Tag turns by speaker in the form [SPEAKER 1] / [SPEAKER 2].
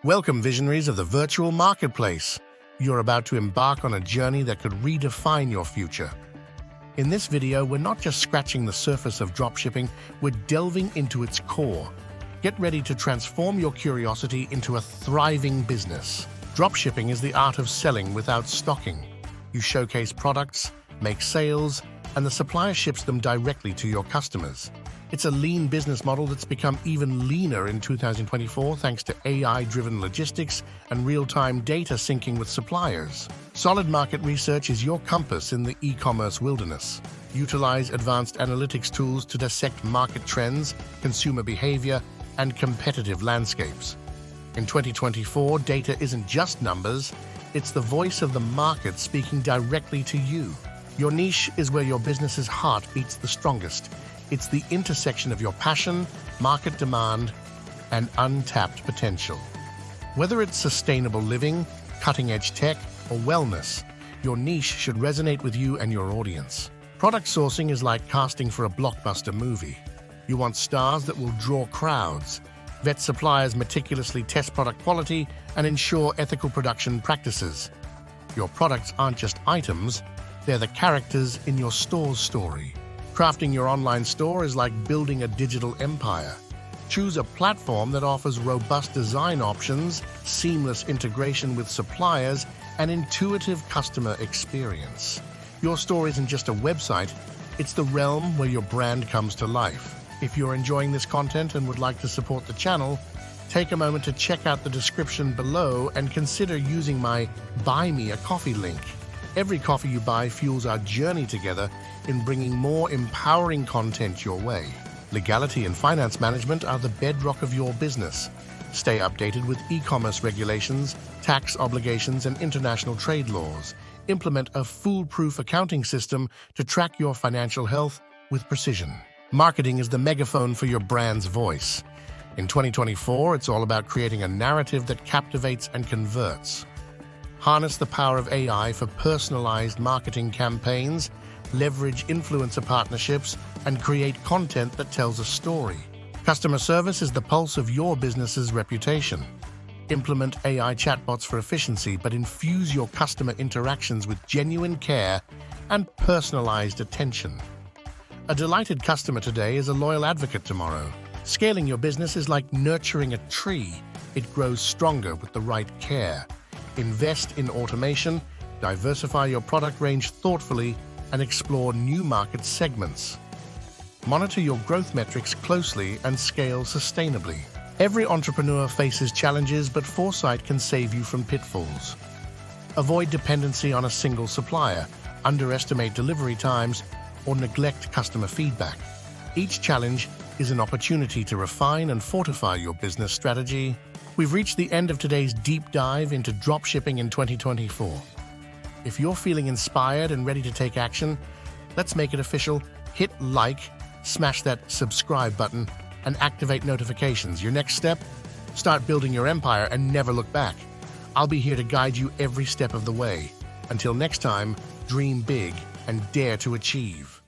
[SPEAKER 1] Welcome, visionaries of the virtual marketplace. You're about to embark on a journey that could redefine your future. In this video, we're not just scratching the surface of dropshipping, we're delving into its core. Get ready to transform your curiosity into a thriving business. Dropshipping is the art of selling without stocking. You showcase products, make sales, and the supplier ships them directly to your customers. It's a lean business model that's become even leaner in 2024 thanks to AI-driven logistics and real-time data syncing with suppliers. Solid market research is your compass in the e-commerce wilderness. Utilize advanced analytics tools to dissect market trends, consumer behavior, and competitive landscapes. In 2024, data isn't just numbers, it's the voice of the market speaking directly to you. Your niche is where your business's heart beats the strongest. It's the intersection of your passion, market demand, and untapped potential. Whether it's sustainable living, cutting-edge tech, or wellness, your niche should resonate with you and your audience. Product sourcing is like casting for a blockbuster movie. You want stars that will draw crowds. Vet suppliers meticulously test product quality and ensure ethical production practices. Your products aren't just items, they're the characters in your store's story. Crafting your online store is like building a digital empire. Choose a platform that offers robust design options, seamless integration with suppliers, and intuitive customer experience. Your store isn't just a website, it's the realm where your brand comes to life. If you're enjoying this content and would like to support the channel, take a moment to check out the description below and consider using my Buy Me a Coffee link. Every coffee you buy fuels our journey together in bringing more empowering content your way. Legality and finance management are the bedrock of your business. Stay updated with e-commerce regulations, tax obligations, and international trade laws. Implement a foolproof accounting system to track your financial health with precision. Marketing is the megaphone for your brand's voice. In 2024, it's all about creating a narrative that captivates and converts. Harness the power of AI for personalized marketing campaigns, leverage influencer partnerships, and create content that tells a story. Customer service is the pulse of your business's reputation. Implement AI chatbots for efficiency, but infuse your customer interactions with genuine care and personalized attention. A delighted customer today is a loyal advocate tomorrow. Scaling your business is like nurturing a tree. It grows stronger with the right care. Invest in automation, diversify your product range thoughtfully, and explore new market segments. Monitor your growth metrics closely and scale sustainably. Every entrepreneur faces challenges, but foresight can save you from pitfalls. Avoid dependency on a single supplier, underestimate delivery times, or neglect customer feedback. Each challenge is an opportunity to refine and fortify your business strategy. We've reached the end of today's deep dive into dropshipping in 2024. If you're feeling inspired and ready to take action, let's make it official. Hit like, smash that subscribe button, and activate notifications. Your next step? Start building your empire and never look back. I'll be here to guide you every step of the way. Until next time, dream big and dare to achieve.